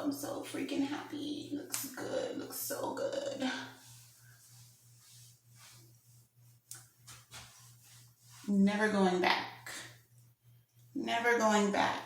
I'm so freaking happy. Looks good. Looks so good. Never going back. Never going back.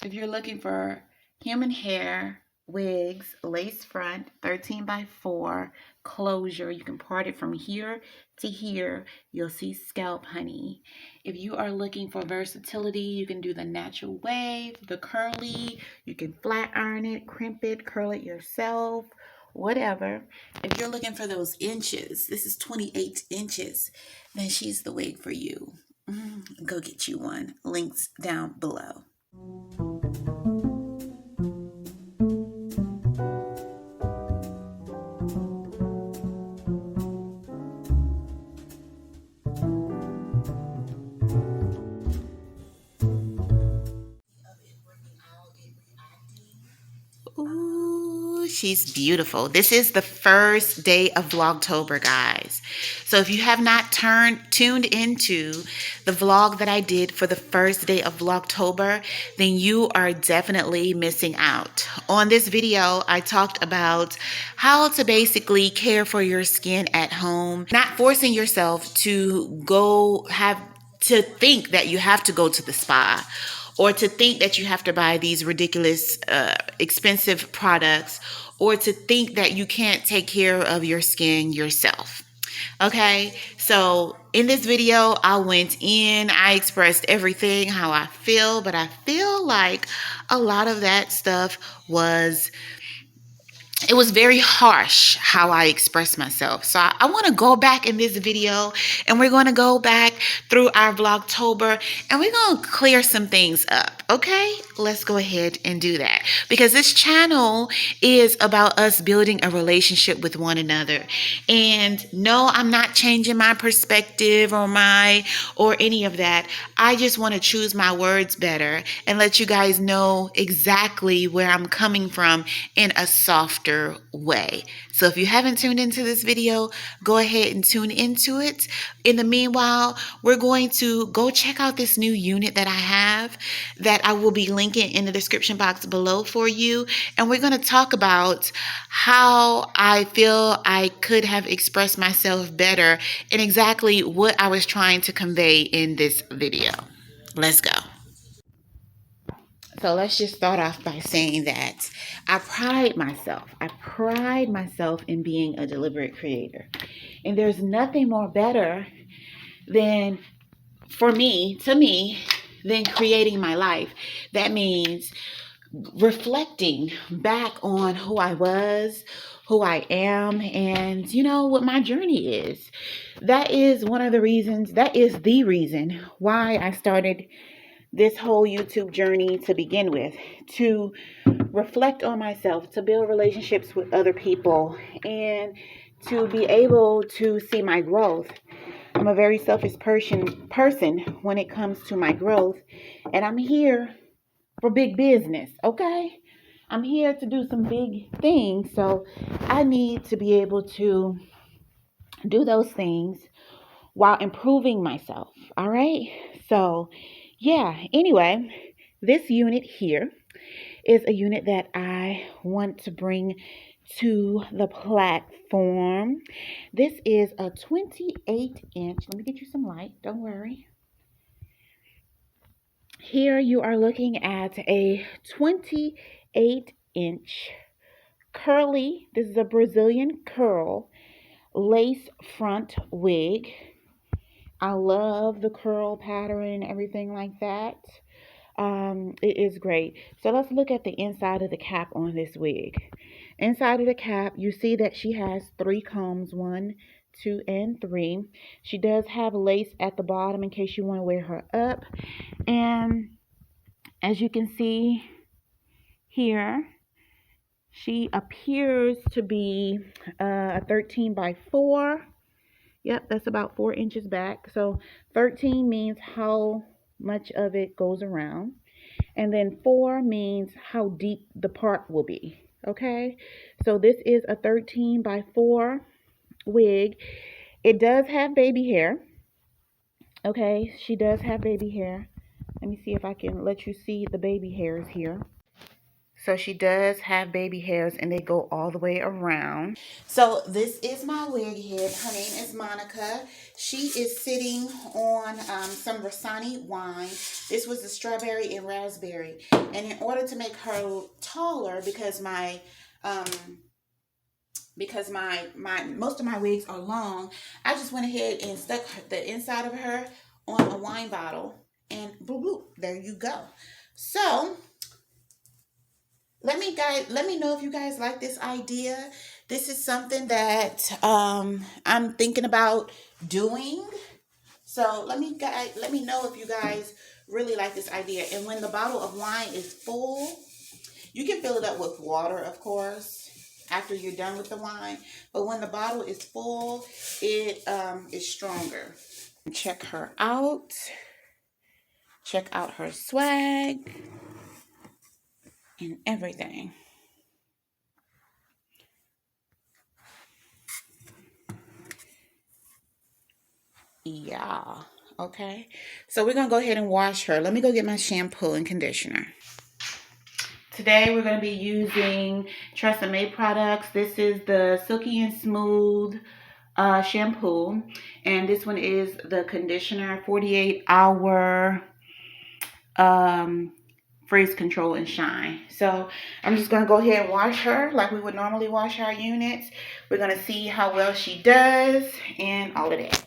If you're looking for human hair, wigs, lace front, 13 by 4, closure, you can part it from here to here. You'll see scalp honey. If you are looking for versatility, you can do the natural wave, the curly, you can flat iron it, crimp it, curl it yourself, whatever. If you're looking for those inches, this is 28 inches, then she's the wig for you. Go get you one. Links down below. Ooh, she's beautiful. This is the first day of Vlogtober, guys. So if you have not tuned into the vlog that I did for the first day of Vlogtober, then you are definitely missing out. On this video, I talked about how to basically care for your skin at home, not forcing yourself to think that you have to go to the spa, or to think that you have to buy these ridiculous expensive products, or to think that you can't take care of your skin yourself. Okay, so in this video, I went in, I expressed everything, how I feel, but I feel like a lot of that stuff was very harsh how I express myself. So I want to go back in this video, and we're going to go back through our Vlogtober, and we're going to clear some things up. Okay, let's go ahead and do that, because this channel is about us building a relationship with one another. And no, I'm not changing my perspective or any of that. I just want to choose my words better and let you guys know exactly where I'm coming from in a softer way. So if you haven't tuned into this video, go ahead and tune into it. In the meanwhile, we're going to go check out this new unit that I have that I will be linking in the description box below for you. And we're going to talk about how I feel I could have expressed myself better and exactly what I was trying to convey in this video. Let's go. So let's just start off by saying that I pride myself in being a deliberate creator. And there's nothing more better than, to me, than creating my life. That means reflecting back on who I was, who I am, and what my journey is. That is the reason why I started this whole YouTube journey to begin with, to reflect on myself, to build relationships with other people, and to be able to see my growth. I'm a very selfish person when it comes to my growth, and I'm here for big business, okay? I'm here to do some big things, so I need to be able to do those things while improving myself, all right? So, yeah, anyway, this unit here is a unit that I want to bring to the platform. This is a 28-inch. Let me get you some light. Don't worry. Here you are looking at a 28-inch curly. This is a Brazilian curl lace front wig. I love the curl pattern and everything like that. It is great. So let's look at the inside of the cap on this wig. Inside of the cap, you see that she has 3 combs, 1, 2, and 3. She does have lace at the bottom in case you want to wear her up. And as you can see here, she appears to be a 13 by 4. Yep, that's about 4 inches back. So 13 means how much of it goes around. And then 4 means how deep the part will be. Okay, so this is a 13 by 4 wig. It does have baby hair. Okay, she does have baby hair. Let me see if I can let you see the baby hairs here. So she does have baby hairs and they go all the way around. So this is my wig head. Her name is Monica. She is sitting on some Rasani wine. This was the strawberry and raspberry. And in order to make her taller, because most of my wigs are long, I just went ahead and stuck the inside of her on a wine bottle, and boop boop, there you go. So let me know if you guys like this idea. This is something that I'm thinking about doing. So let me know if you guys really like this idea. And when the bottle of wine is full, you can fill it up with water, of course, after you're done with the wine. But when the bottle is full, it is stronger. Check her out. Check out her swag and everything. Yeah. Okay. So we're going to go ahead and wash her. Let me go get my shampoo and conditioner. Today we're going to be using Tresemme products. This is the Silky and Smooth shampoo. And this one is the conditioner, 48-hour frizz control and shine. So I'm just going to go ahead and wash her like we would normally wash our units. We're going to see how well she does and all of that.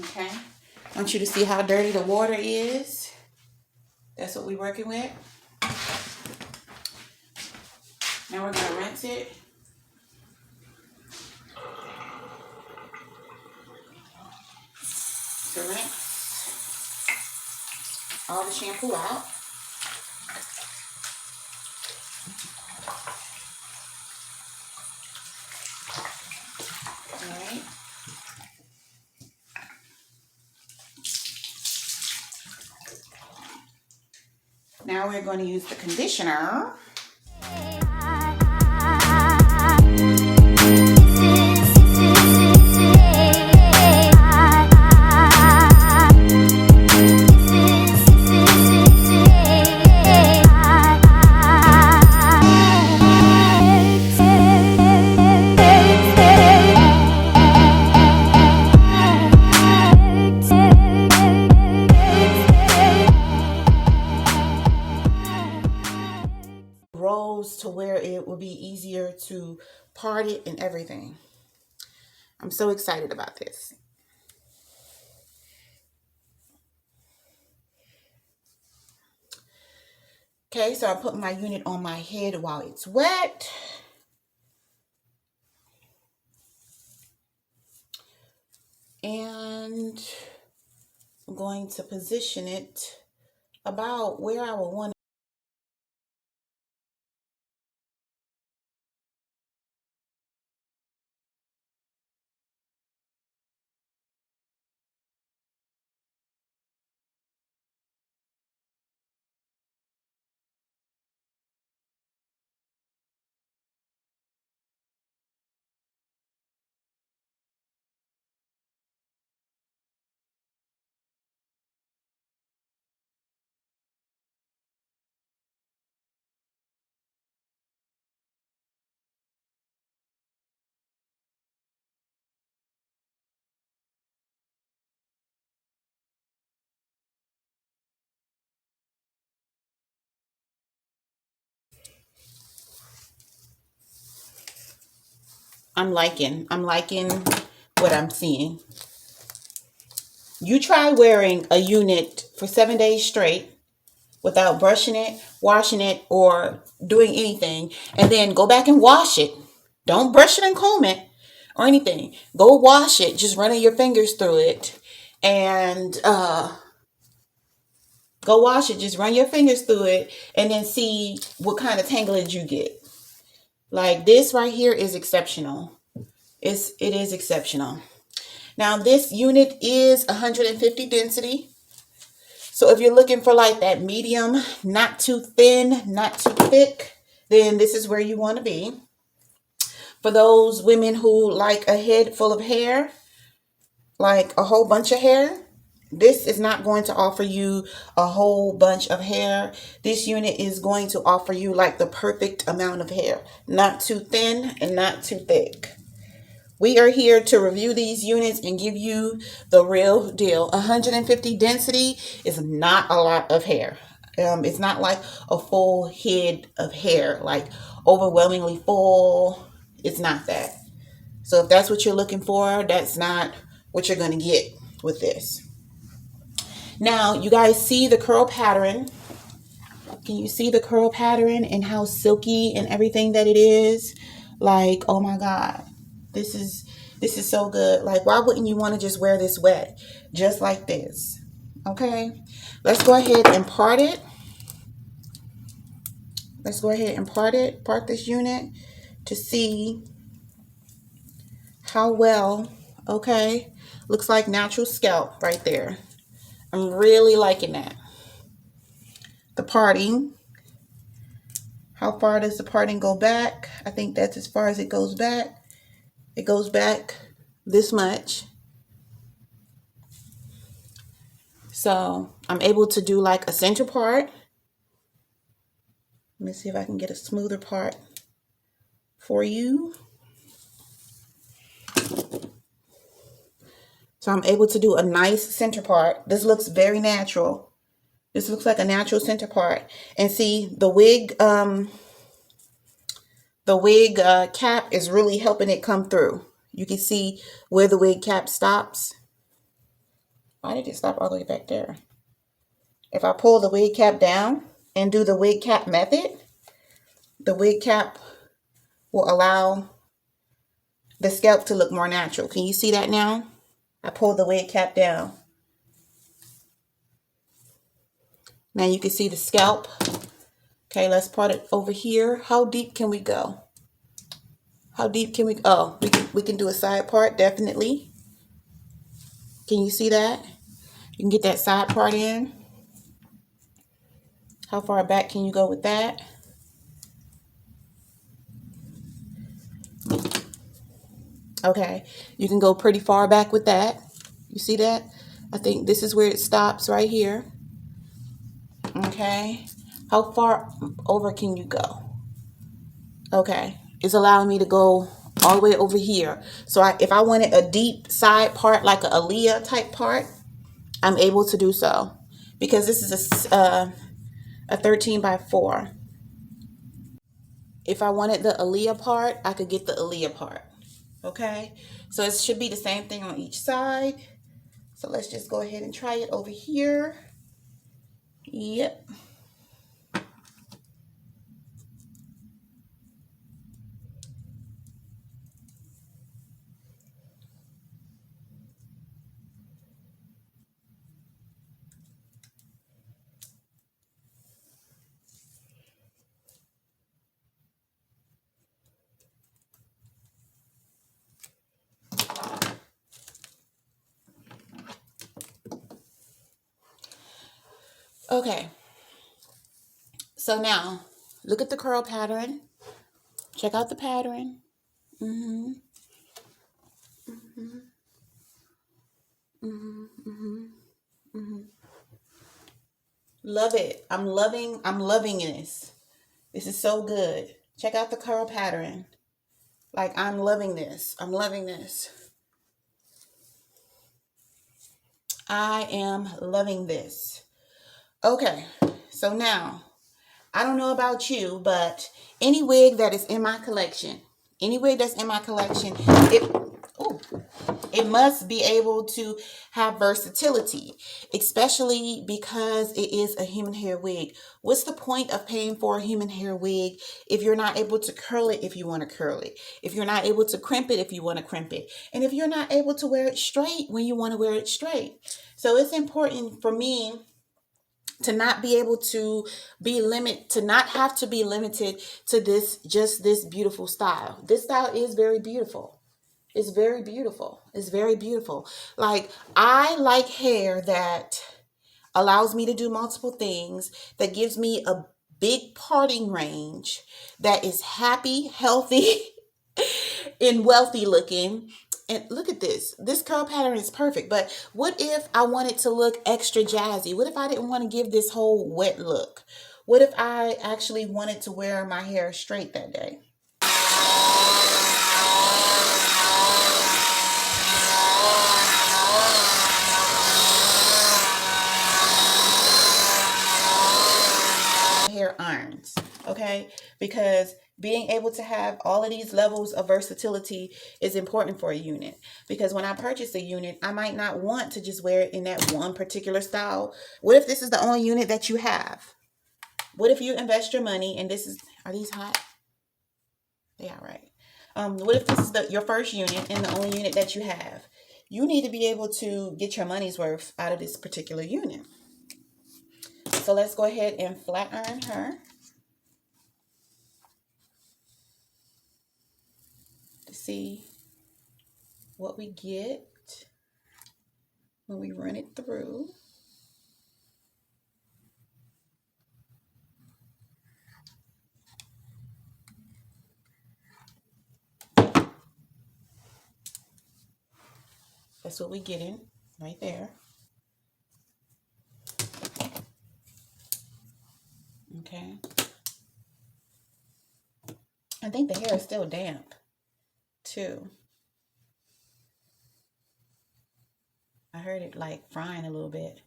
Okay, I want you to see how dirty the water is. That's what we're working with. Now we're going to rinse it. To rinse all the shampoo out. All right. Now we're going to use the conditioner. Rolls to where it will be easier to part it and everything. I'm so excited about this. Okay, so I put my unit on my head while it's wet. And I'm going to position it about where I would want it. I'm liking what I'm seeing. You try wearing a unit for 7 days straight without brushing it, washing it, or doing anything, and then go back and wash it. Don't brush it and comb it or anything. Go wash it, just running your fingers through it, and go wash it, just run your fingers through it, and then see what kind of tanglage you get. Like this right here is exceptional. It is exceptional. Now this unit is 150 density. So if you're looking for like that medium, not too thin, not too thick, then this is where you want to be. For those women who like a head full of hair, like a whole bunch of hair, this is not going to offer you a whole bunch of hair. This unit is going to offer you like the perfect amount of hair. Not too thin and not too thick. We are here to review these units and give you the real deal. 150 density is not a lot of hair. It's not like a full head of hair, like overwhelmingly full. It's not that. So if that's what you're looking for, that's not what you're going to get with this. Now, you guys see the curl pattern. Can you see the curl pattern and how silky and everything that it is? Like, oh my God. This is so good. Like, why wouldn't you want to just wear this wet? Just like this. Okay. Let's go ahead and part it. Let's go ahead and part this unit to see how well, okay. Looks like natural scalp right there. I'm really liking that. The parting. How far does the parting go back? I think that's as far as it goes back. It goes back this much. So I'm able to do like a center part. Let me see if I can get a smoother part for you. So I'm able to do a nice center part. This looks very natural. This looks like a natural center part. And see, the wig cap is really helping it come through. You can see where the wig cap stops. Why did it stop all the way back there? If I pull the wig cap down and do the wig cap method, the wig cap will allow the scalp to look more natural. Can you see that now? I pulled the wig cap down. Now you can see the scalp. Okay, let's part it over here. How deep can we go? How deep can we go? Oh, we can do a side part, definitely. Can you see that? You can get that side part in. How far back can you go with that? Okay, you can go pretty far back with that. You see that? I think this is where it stops right here. Okay, how far over can you go? Okay, it's allowing me to go all the way over here. So if I wanted a deep side part, like a Aaliyah type part, I'm able to do so. Because this is a 13 by 4. If I wanted the Aaliyah part, I could get the Aaliyah part. Okay, so it should be the same thing on each side. So let's just go ahead and try it over here. Yep. Okay, so now look at the curl pattern. Check out the pattern. Mm-hmm. Mm-hmm. Mm-hmm. Mm-hmm. Mm-hmm. Love it. I'm loving this. This is so good. Check out the curl pattern. Like, I'm loving this. I'm loving this. I am loving this. Okay, so now, I don't know about you, but any wig that is in my collection, it It must be able to have versatility, especially because it is a human hair wig. What's the point of paying for a human hair wig if you're not able to curl it if you want to curl it, if you're not able to crimp it if you want to crimp it, and if you're not able to wear it straight when you want to wear it straight? So it's important for me to not be able to be limited, to not have to be limited to this beautiful style. This style is very beautiful. It's very beautiful. It's very beautiful. Like, I like hair that allows me to do multiple things, that gives me a big parting range, that is happy, healthy, and wealthy looking. And look at this. This curl pattern is perfect. But what if I wanted to look extra jazzy? What if I didn't want to give this whole wet look? What if I actually wanted to wear my hair straight that day? Hair irons, okay? Because being able to have all of these levels of versatility is important for a unit. Because when I purchase a unit, I might not want to just wear it in that one particular style. What if this is the only unit that you have? What if you invest your money and this is, are these hot? They are, right. What if this is your first unit and the only unit that you have? You need to be able to get your money's worth out of this particular unit. So let's go ahead and flat iron her to see what we get when we run it through. That's what we're getting right there. Okay. I think the hair is still damp too. I heard it like frying a little bit.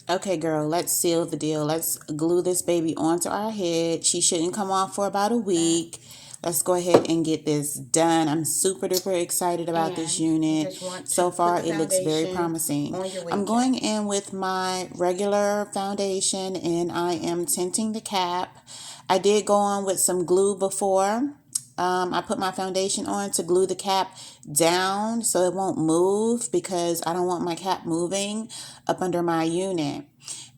Okay, girl, let's seal the deal. Let's glue this baby onto our head. She shouldn't come off for about a week. Let's go ahead and get this done. I'm super duper excited about this unit. So far, it looks very promising. I'm going in with my regular foundation and I am tinting the cap. I did go on with some glue before. I put my foundation on to glue the cap down so it won't move because I don't want my cap moving up under my unit.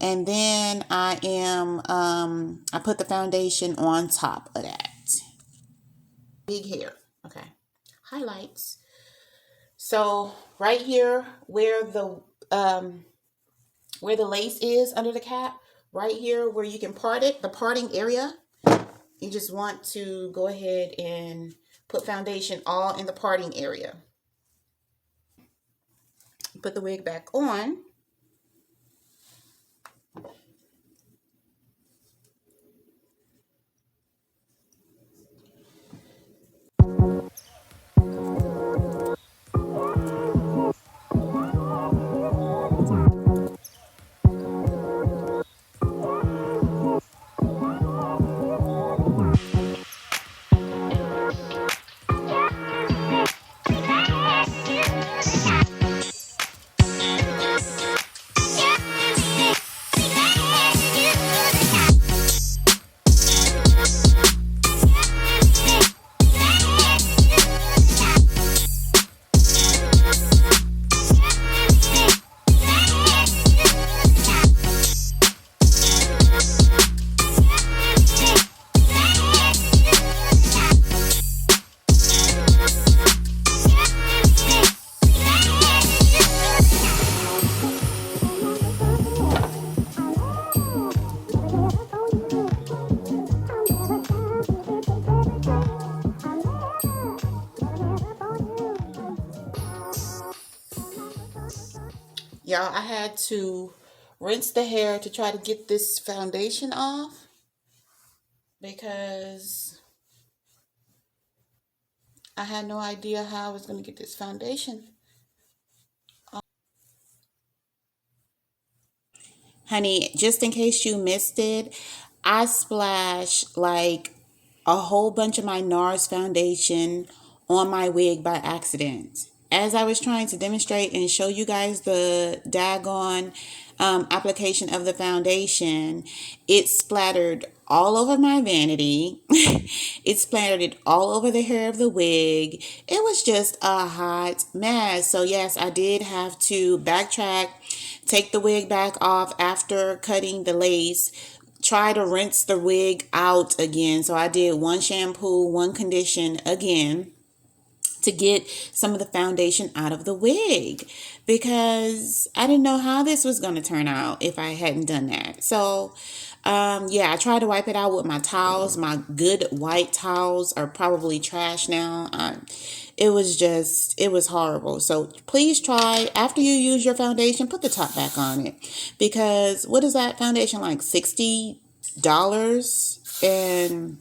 And then I put the foundation on top of that. Big hair. Okay. Highlights. So right here where the lace is under the cap, right here where you can part it, the parting area, you just want to go ahead and put foundation all in the parting area. Put the wig back on. Y'all, I had to rinse the hair to try to get this foundation off because I had no idea how I was going to get this foundation off. Honey, just in case you missed it, I splashed like a whole bunch of my NARS foundation on my wig by accident. As I was trying to demonstrate and show you guys the daggone application of the foundation, it splattered all over my vanity. It splattered it all over the hair of the wig. It was just a hot mess. So yes, I did have to backtrack, take the wig back off after cutting the lace, try to rinse the wig out again. So I did one shampoo, one condition again to get some of the foundation out of the wig, because I didn't know how this was going to turn out if I hadn't done that. So yeah, I tried to wipe it out with my towels. My good white towels are probably trash now. It was horrible. So please try, after you use your foundation, put the top back on it, because what is that foundation, like $60? And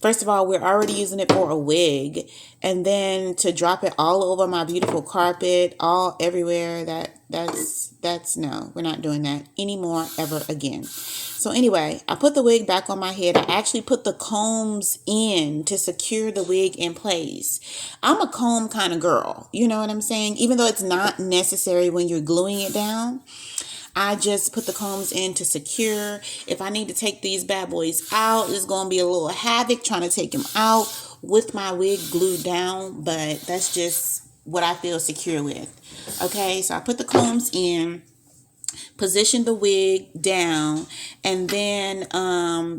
first of all, we're already using it for a wig, and then to drop it all over my beautiful carpet, all everywhere, that's no, we're not doing that anymore, ever again. So anyway, I put the wig back on my head. I actually put the combs in to secure the wig in place. I'm a comb kind of girl, you know what I'm saying? Even though it's not necessary when you're gluing it down, I just put the combs in to secure. If I need to take these bad boys out, it's going to be a little havoc trying to take them out with my wig glued down, but that's just what I feel secure with. Okay, so I put the combs in, position the wig down, and then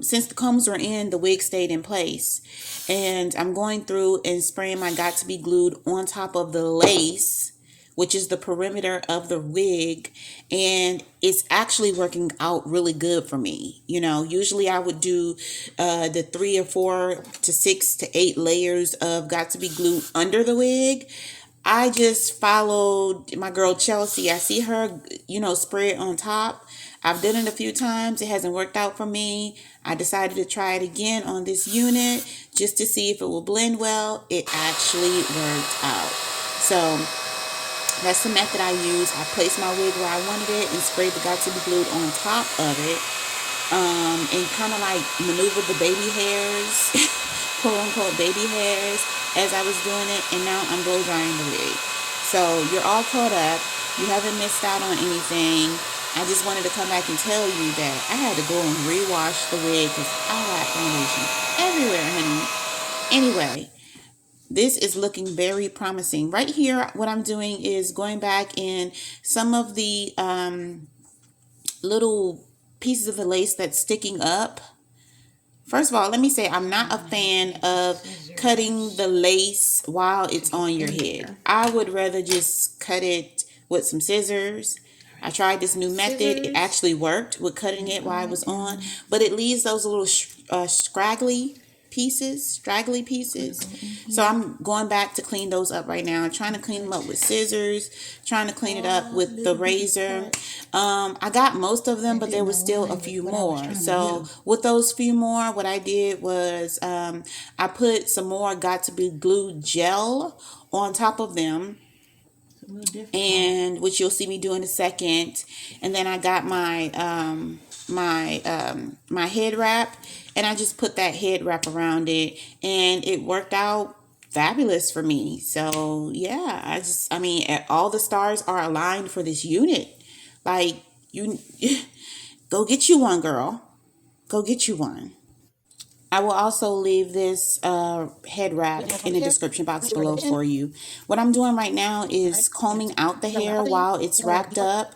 since the combs were in, the wig stayed in place. And I'm going through and spraying my Got to Be Glued on top of the lace, which is the perimeter of the wig, and it's actually working out really good for me. You know, usually I would do the 3 or 4 to 6 to 8 layers of Got to Be Glued under the wig. I just followed my girl Chelsea. I see her, you know, spray it on top. I've done it a few times. It hasn't worked out for me. I decided to try it again on this unit just to see if it will blend well. It actually worked out. So that's the method I use. I placed my wig where I wanted it and sprayed the Got to Be Glued on top of it, and kind of like maneuvered the baby hairs, quote unquote baby hairs, as I was doing it. And now I'm blow drying the wig. So you're all caught up. You haven't missed out on anything. I just wanted to come back and tell you that I had to go and rewash the wig because I got foundation everywhere, honey. Anyway, this is looking very promising. Right here, what I'm doing is going back in some of the little pieces of the lace that's sticking up. First of all, let me say I'm not a fan of cutting the lace while it's on your head. I would rather just cut it with some scissors. I tried this new method. It actually worked with cutting it while it was on, but it leaves those little straggly pieces. So I'm going back to clean those up right now. I'm trying to clean them up with scissors, trying to clean it up with the razor. I got most of them, but there was still a few more. So with those few more, what I did was I put some more Got to Be Glued gel on top of them, and which you'll see me do in a second. And then I got my my head wrap, and I just put that head wrap around it, and it worked out fabulous for me. So yeah, I mean, all the stars are aligned for this unit. Like, you go get you one, girl. Go get you one. I will also leave this head wrap in the description box below for you. What I'm doing right now is combing out the hair while it's wrapped up.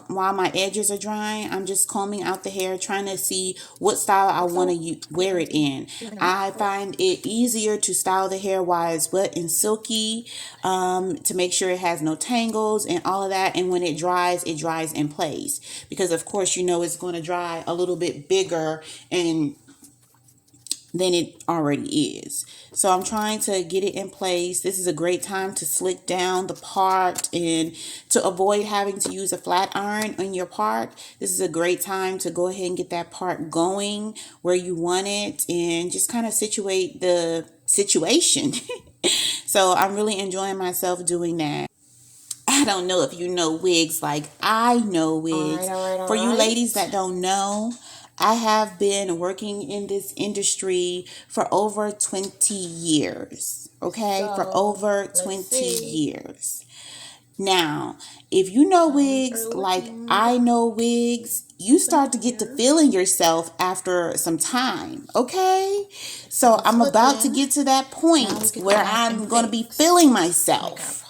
While my edges are drying, I'm just combing out the hair, trying to see what style I want to wear it in. I find it easier to style the hair while it's wet and silky, to make sure it has no tangles and all of that. And when it dries in place, because of course, you know, it's going to dry a little bit bigger and than it already is. So I'm trying to get it in place. This is a great time to slick down the part and to avoid having to use a flat iron on your part. This is a great time to go ahead and get that part going where you want it and just kind of situate the situation. So I'm really enjoying myself doing that. I don't know if you know wigs like I know wigs. All right. For you ladies that don't know, I have been working in this industry for over 20 years. Okay, for over 20 years. Now, if you know wigs like I know wigs, you start to get to feeling yourself after some time, okay? So I'm about to get to that point where I'm going to be feeling myself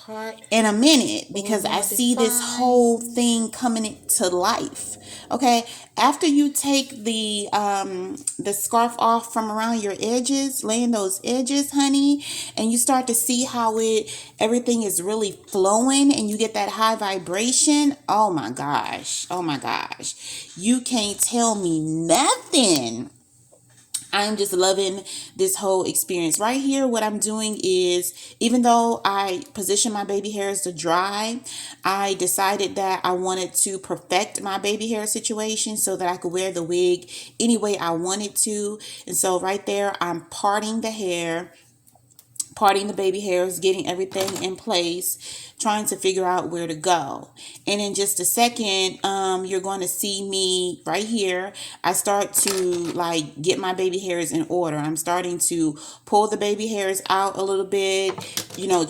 in a minute because I see this whole thing coming to life. Okay, after you take the scarf off from around your edges, laying those edges, honey, and you start to see how everything is really flowing and you get that high vibration. Oh my gosh. Oh my gosh. You can't tell me nothing. I'm just loving this whole experience. Right here, what I'm doing is, even though I position my baby hairs to dry, I decided that I wanted to perfect my baby hair situation so that I could wear the wig any way I wanted to. And so right there, I'm parting the baby hairs, getting everything in place, trying to figure out where to go. And in just a second, you're going to see me right here. I start to like get my baby hairs in order. I'm starting to pull the baby hairs out a little bit,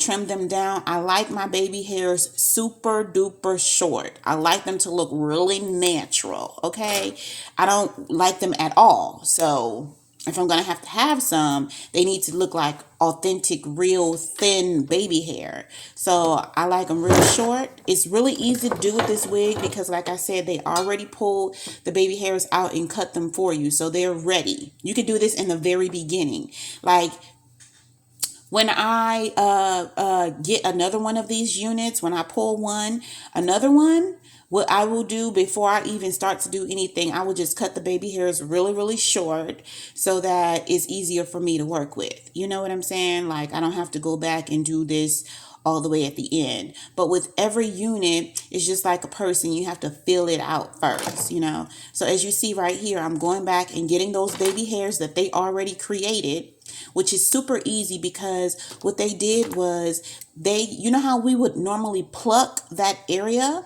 trim them down. I like my baby hairs super duper short. I like them to look really natural, okay? I don't like them at all. So if I'm going to have some, they need to look like authentic, real, thin baby hair. So I like them real short. It's really easy to do with this wig because, like I said, they already pulled the baby hairs out and cut them for you. So they're ready. You can do this in the very beginning. Like, when I get another one of these units, when I pull another one, what I will do before I even start to do anything, I will just cut the baby hairs really, really short so that it's easier for me to work with. You know what I'm saying? Like, I don't have to go back and do this all the way at the end. But with every unit, it's just like a person. You have to fill it out first. So as you see right here, I'm going back and getting those baby hairs that they already created, which is super easy because what they did was you know how we would normally pluck that area?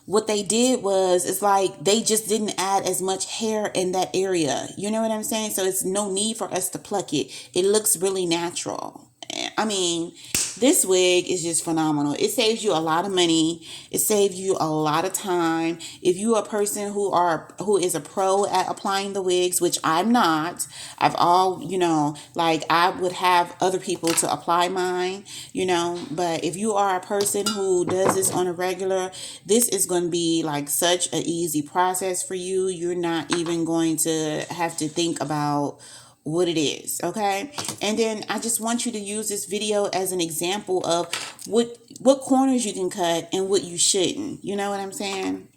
What they did was, it's like they just didn't add as much hair in that area. You know what I'm saying? So it's no need for us to pluck it. It looks really natural. I mean, this wig is just phenomenal. It saves you a lot of money. It saves you a lot of time. If you are a person who is a pro at applying the wigs, which I'm not, like I would have other people to apply mine, but if you are a person who does this on a regular, this is going to be like such an easy process for you. You're not even going to have to think about what it is, okay? And then I just want you to use this video as an example of what corners you can cut and what you shouldn't. You know what I'm saying?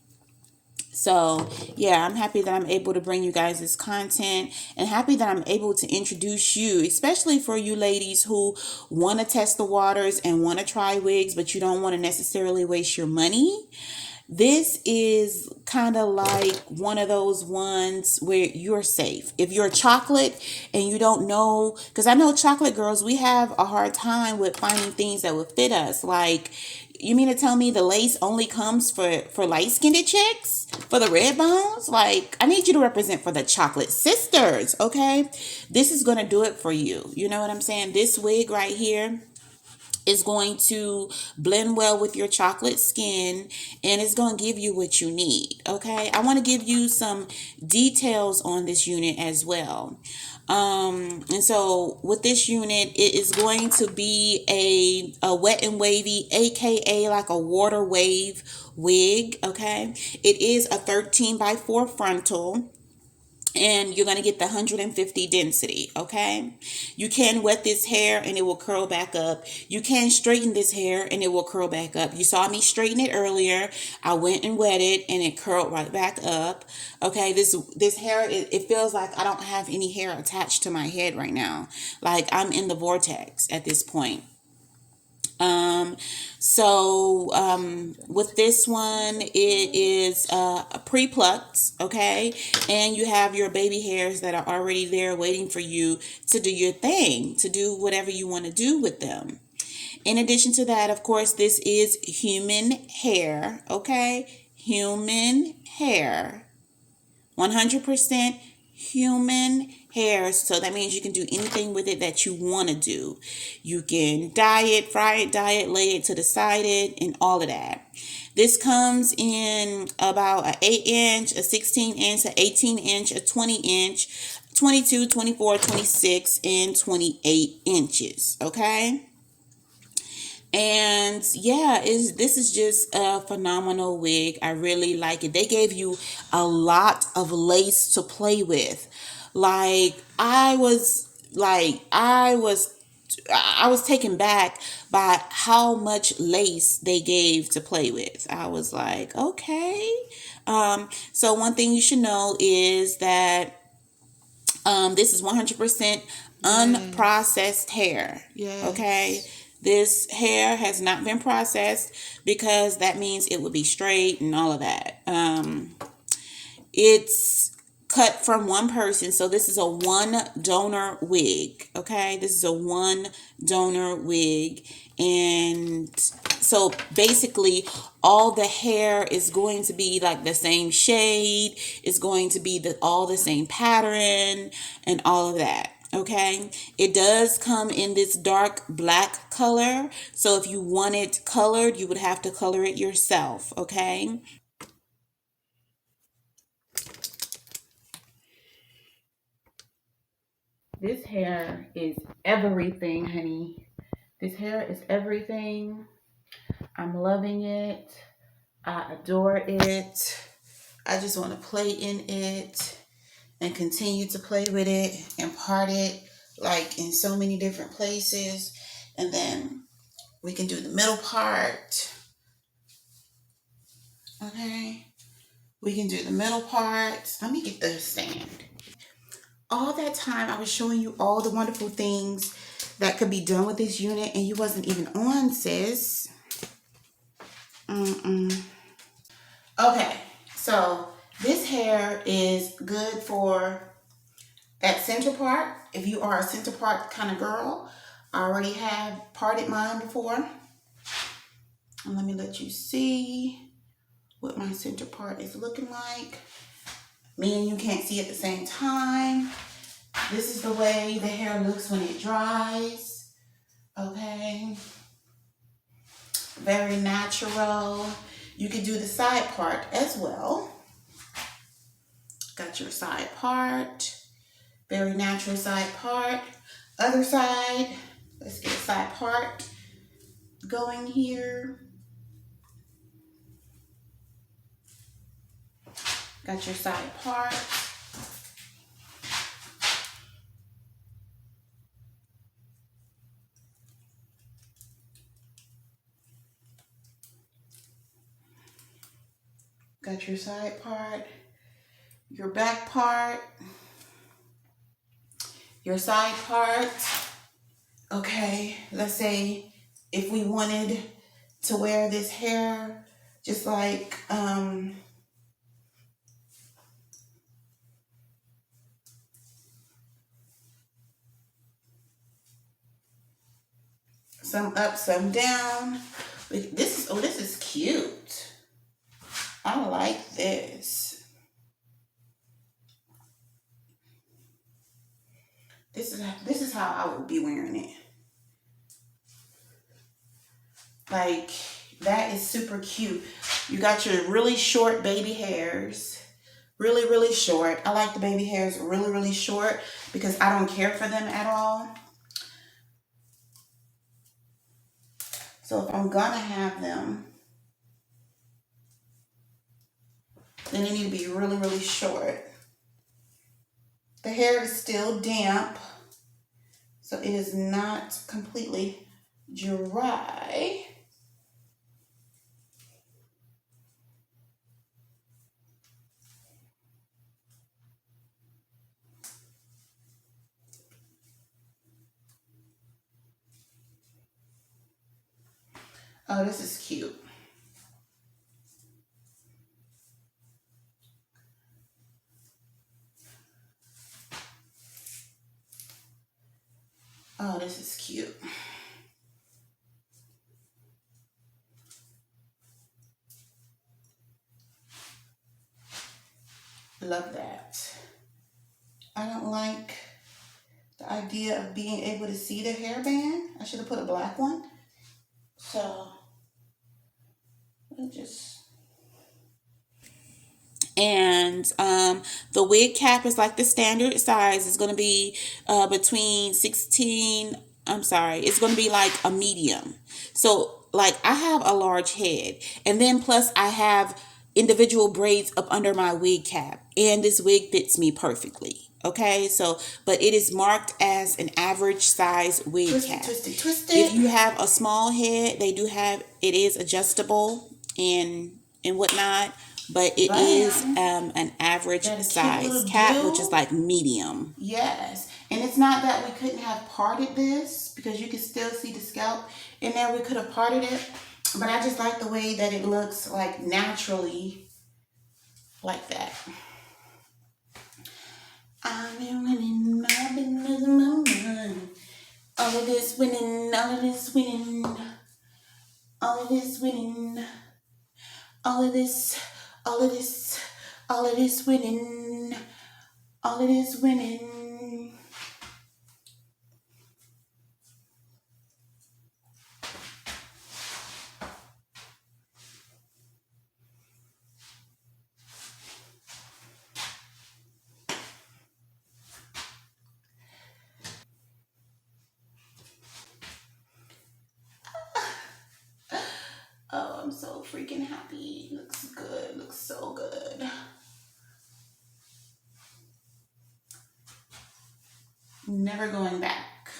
So yeah, I'm happy that I'm able to bring you guys this content, and happy that I'm able to introduce you, especially for you ladies who want to test the waters and want to try wigs, but you don't want to necessarily waste your money. This is kind of like one of those ones where you're safe. If you're chocolate and you don't know, because I know chocolate girls, we have a hard time with finding things that would fit us. Like, you mean to tell me the lace only comes for light-skinned chicks? For the red bones? Like, I need you to represent for the chocolate sisters, okay? This is going to do it for you. You know what I'm saying? This wig right here is going to blend well with your chocolate skin, and it's going to give you what you need. Okay, I want to give you some details on this unit as well. And so with this unit, it is going to be a wet and wavy, aka like a water wave wig. Okay, it is a 13x4 frontal, and you're going to get the 150 density. Okay, you can wet this hair and it will curl back up. You can straighten this hair and it will curl back up. You saw me straighten it earlier. I went and wet it and it curled right back up. Okay, this hair, it feels like I don't have any hair attached to my head right now. Like I'm in the vortex at this point. With this one, it is pre-plucked, okay? And you have your baby hairs that are already there waiting for you to do your thing, to do whatever you want to do with them. In addition to that, of course, this is human hair, okay? Human hair. 100% human hair. So that means you can do anything with it that you want to do. You can dye it, fry it, dye it, lay it to the side it, and all of that. This comes in about an 8 inch, a 16 inch, an 18 inch, a 20 inch, 22, 24, 26, and 28 inches. Okay. And yeah, this is just a phenomenal wig. I really like it. They gave you a lot of lace to play with. Like I was taken back by how much lace they gave to play with. I was like, okay. So one thing you should know is that this is 100% unprocessed hair. Yes. Okay. This hair has not been processed because that means it would be straight and all of that. It's cut from one person. So this is a one donor wig. Okay. This is a one donor wig. And so basically all the hair is going to be like the same shade. It's going to be all the same pattern and all of that. Okay. It does come in this dark black color. So if you want it colored, you would have to color it yourself. Okay. This hair is everything, honey. This hair is everything. I'm loving it. I adore it. I just want to play in it and continue to play with it and part it like in so many different places. And then we can do the middle part. Okay. We can do the middle part. Let me get the stand. All that time I was showing you all the wonderful things that could be done with this unit and you wasn't even on, sis. Okay, so this hair is good for that center part. If you are a center part kind of girl, I already have parted mine before. And let me let you see what my center part is looking like. Me and you can't see at the same time. This is the way the hair looks when it dries. Okay. Very natural. You can do the side part as well. Got your side part. Very natural side part. Other side. Let's get a side part going here. Got your side part. Got your side part. Your back part. Your side part. Okay, let's say if we wanted to wear this hair just like some up, some down. This is cute. I like this. This is how I would be wearing it. Like, that is super cute. You got your really short baby hairs. Really, really short. I like the baby hairs really, really short because I don't care for them at all. So if I'm gonna have them, then they need to be really, really short. The hair is still damp, so it is not completely dry. Oh, this is cute. Oh, this is cute. Love that. I don't like the idea of being able to see the hairband. I should have put a black one. So let me just. And the wig cap is like the standard size. It's going to be between 16. I'm sorry. It's going to be like a medium. So like I have a large head. And then plus I have individual braids up under my wig cap. And this wig fits me perfectly. Okay, so but it is marked as an average size wig Twist cap. it, twist it, twist it. If you have a small head, they do have it is adjustable and whatnot, but it is an average Got a cute size little cap, which do. is like medium. Yes. And it's not that we couldn't have parted this because you can still see the scalp in there. We could have parted it. But I just like the way that it looks like naturally like that. I've been winning, I've been losing my mind. All of this winning, all of this winning, all of this winning, all of this, all of this, all of this winning, all of this winning. Oh, I'm so freaking happy. Looks good. Looks so good. Never going back.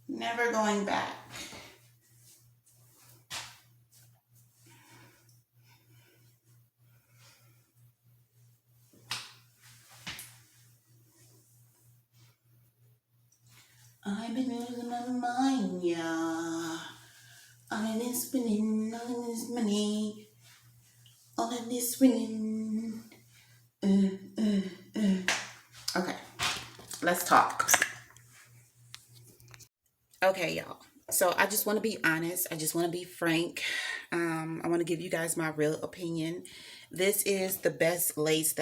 Never going back. I've been losing my mind, yeah. All of this winning, all of this money, all of this winning. Okay, let's talk. Okay, y'all. So I just want to be honest. I just want to be frank. I want to give you guys my real opinion. This is the best lace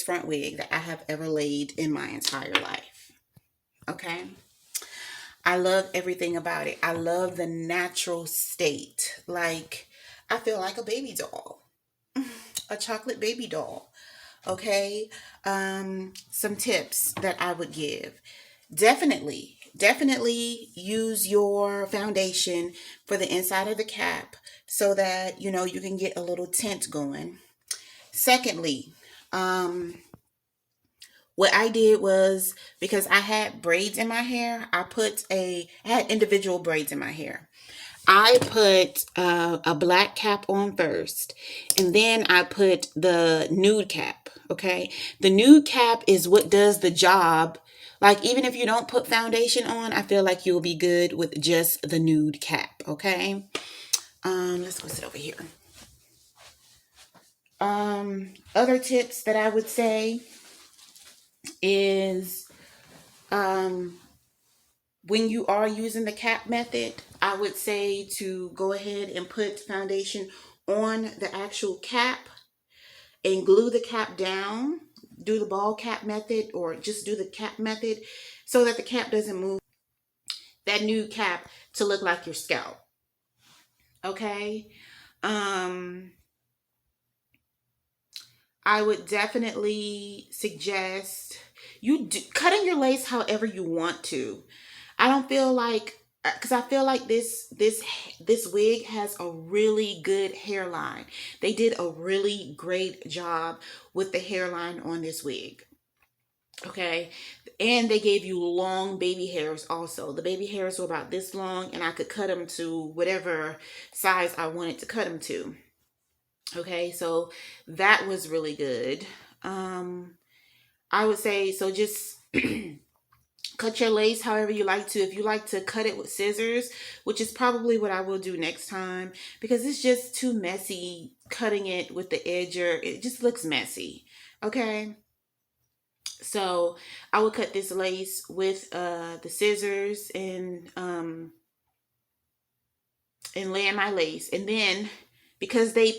front wig that I have ever laid in my entire life. Okay. I love everything about it. I love the natural state. Like I feel like a baby doll, a chocolate baby doll. Okay. Some tips that I would give. Definitely use your foundation for the inside of the cap so that you can get a little tint going. Secondly, what I did was, because I had braids in my hair, I had individual braids in my hair. I put a black cap on first, and then I put the nude cap. Okay, the nude cap is what does the job. Like, even if you don't put foundation on, I feel like you'll be good with just the nude cap. Okay, let's go sit over here. Other tips that I would say is, when you are using the cap method, I would say to go ahead and put foundation on the actual cap and glue the cap down. Do the ball cap method or just do the cap method so that the cap doesn't move. That new cap to look like your scalp. Okay. Um, I would definitely suggest cutting your lace however you want to. I don't feel like, because I feel like this wig has a really good hairline. They did a really great job with the hairline on this wig. Okay, and they gave you long baby hairs also. The baby hairs were about this long, and I could cut them to whatever size I wanted to cut them to. Okay, so that was really good. I would say, so just cut your lace however you like to. If you like to cut it with scissors, which is probably what I will do next time, because it's just too messy cutting it with the edger. It just looks messy. Okay, so I would cut this lace with the scissors and lay in my lace, and then because they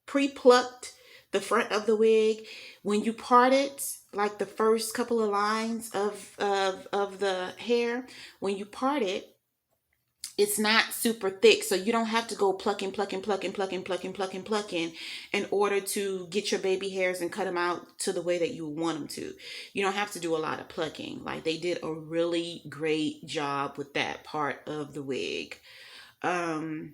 pre-plucked the front of the wig, when you part it, like the first couple of lines of the hair, when you part it, it's not super thick, so you don't have to go plucking, plucking, plucking, plucking, plucking, plucking, plucking in order to get your baby hairs and cut them out to the way that you want them to. You don't have to do a lot of plucking. Like, they did a really great job with that part of the wig. Um,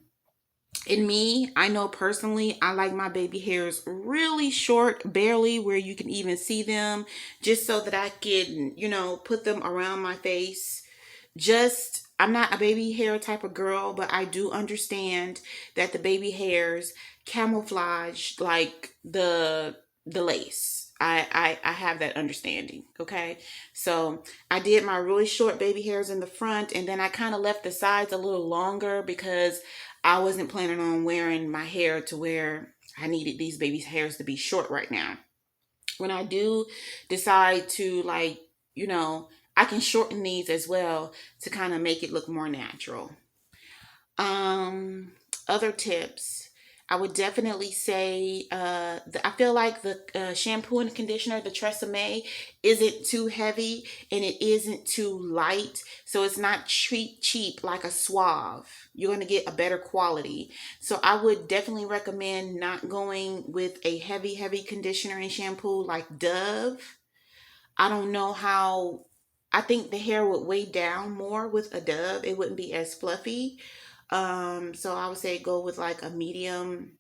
in me, I know personally, I like my baby hairs really short, barely where you can even see them, just so that I can, put them around my face. Just, I'm not a baby hair type of girl, but I do understand that the baby hairs camouflage like the lace. I have that understanding. Okay. So I did my really short baby hairs in the front, and then I kind of left the sides a little longer because I wasn't planning on wearing my hair to where I needed these baby hairs to be short right now. When I do decide to, like, you know, I can shorten these as well to kind of make it look more natural. Um, Other tips. I would definitely say I feel like the shampoo and conditioner, the Tresemme, isn't too heavy and it isn't too light. So it's not cheap like a Suave. You're going to get a better quality. So I would definitely recommend not going with a heavy conditioner and shampoo like Dove. I don't know how. I think the hair would weigh down more with a Dove. It wouldn't be as fluffy. So I would say go with like a medium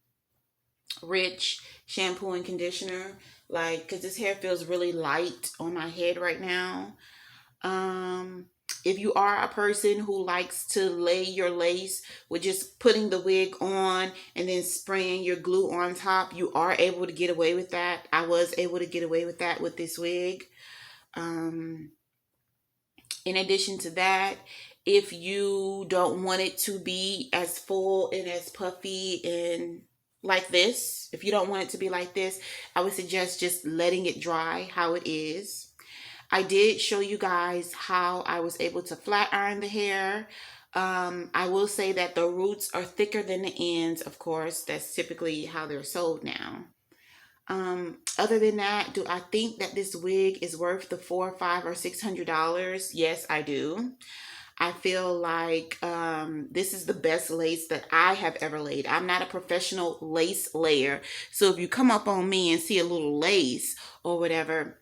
rich shampoo and conditioner, like, because this hair feels really light on my head right now. Um, if you are a person who likes to lay your lace with just putting the wig on and then spraying your glue on top, you are able to get away with that. I was able to get away with that with this wig. Um, in addition to that, if you don't want it to be as full and as puffy and like this, if you don't want it to be like this, I would suggest just letting it dry how it is. I did show you guys how I was able to flat iron the hair. I will say that the roots are thicker than the ends, of course. That's typically how they're sold now. Other than that, do I think that this wig is worth the $400, $500, or $600? Yes, I do. I feel like this is the best lace that I have ever laid. I'm not a professional lace layer, so if you come up on me and see a little lace or whatever,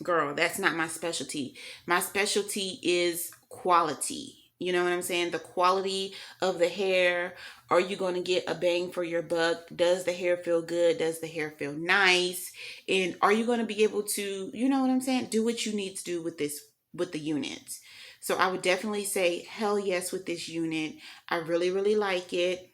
girl, that's not my specialty. My specialty is quality. You know what I'm saying? The quality of the hair. Are you going to get a bang for your buck? Does the hair feel good? Does the hair feel nice? And are you going to be able to, you know what I'm saying? Do what you need to do with this, with the unit. So I would definitely say hell yes with this unit. I really, really like it.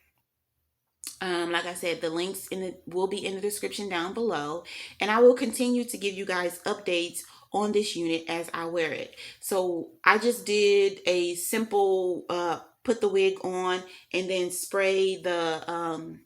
Like I said, the links will be in the description down below, and I will continue to give you guys updates on this unit as I wear it. So I just did a simple put the wig on and then spray the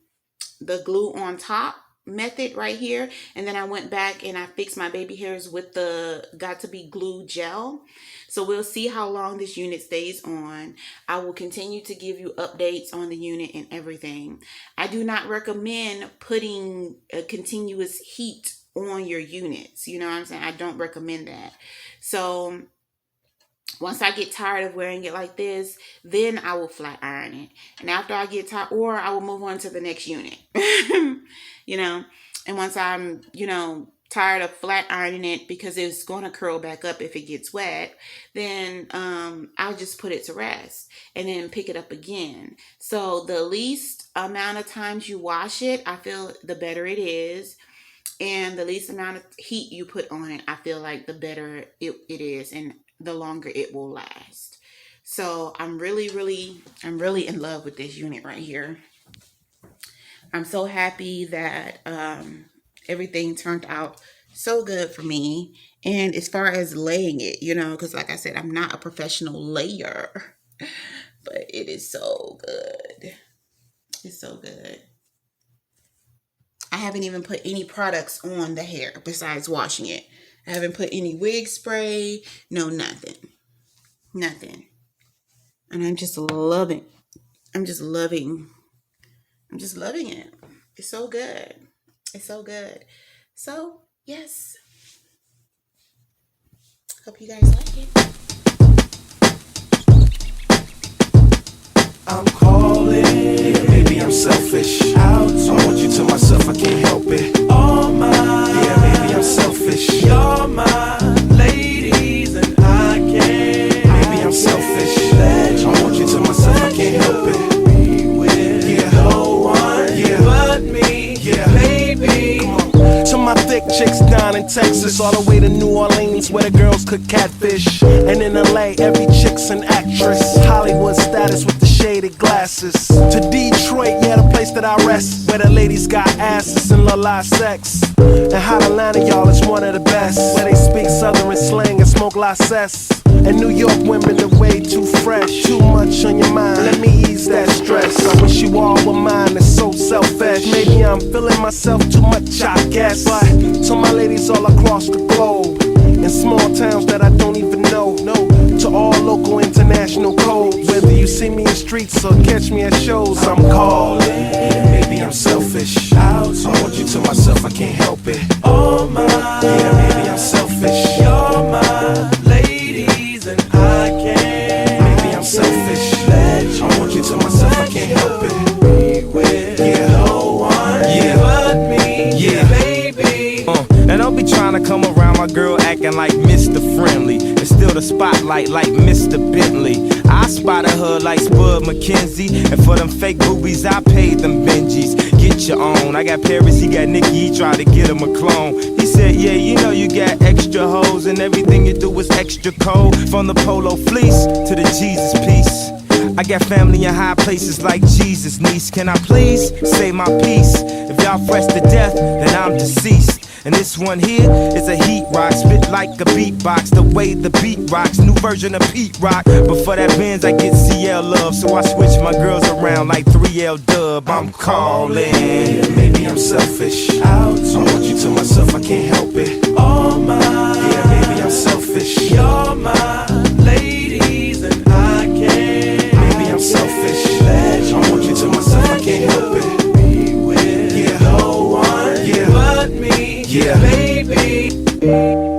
glue on top method right here, and then I went back and I fixed my baby hairs with the got to be glue gel. So we'll see how long this unit stays on. I will continue to give you updates on the unit and everything. I do not recommend putting a continuous heat on your units. You know what I'm saying? I don't recommend that. So once I get tired of wearing it like this, then I will flat iron it. And after I get tired, or I will move on to the next unit. you know, and once I'm, tired of flat ironing it because it's going to curl back up if it gets wet, then I'll just put it to rest and then pick it up again. So the least amount of times you wash it, I feel the better it is. And the least amount of heat you put on it, I feel like the better it is and the longer it will last. So I'm really in love with this unit right here. I'm so happy that everything turned out so good for me. And as far as laying it, because like I said, I'm not a professional layer, but it is so good. It's so good. I haven't even put any products on the hair besides washing it. I haven't put any wig spray, no nothing. Nothing. And I'm just loving. I'm just loving. I'm just loving it. It's so good. It's so good. So, yes. Hope you guys like it. I'm calling. Yeah, maybe I'm selfish. I want you to myself, I can't help it. All mine. Yeah, maybe I'm selfish. You're my ladies and I can't. Maybe I'm selfish. I want you to myself, I can't help it. Be with no one but me. Yeah, baby. Come on. To my thick chicks down in Texas, all the way to New Orleans where the girls cook catfish. And in LA, every chick's an actress. Hollywood status with the shaded glasses. To Detroit, yeah, the place that I rest, where the ladies got asses and la sex. And hot Atlanta, y'all, is one of the best, where they speak southern slang and smoke la cess. And New York women are way too fresh. Too much on your mind, let me ease that stress. I wish you all were mine, it's so selfish. Maybe I'm feeling myself too much, I guess. But to my ladies all across the globe, in small towns that I don't even know, to all local international codes. Whether you see me in streets or catch me at shows, I'm calling. Maybe I'm selfish. I want you to myself, I can't help it. All mine. Yeah, maybe I'm selfish. You're my ladies and I can't. Maybe I'm selfish. I want you to myself, I can't help it. Be with no one but me. Yeah, baby. Now don't be trying to come around my girl acting like Mr. Friendly and still the spotlight like Mr. Bentley. I spotted her like Spud McKenzie, and for them fake boobies I paid them Benjis. Get your own. I got Paris, he got Nikki, he tried to get him a clone. He said, yeah, you know you got extra hoes and everything you do is extra cold. From the polo fleece to the Jesus piece. I got family in high places like Jesus, niece. Can I please say my piece? If y'all fresh to death, then I'm deceased. And this one here is a heat rock, spit like a beatbox, the way the beat rocks, new version of Pete Rock. But for that Benz I get CL love, so I switch my girls around like 3L Dub. I'm calling. Maybe I'm selfish. I want you to myself, I can't help it. All mine. Yeah, maybe I'm selfish. You're my ladies and I can't. Maybe I'm selfish. I want you to myself, I can't help it. Be with no one but me. Yeah, baby.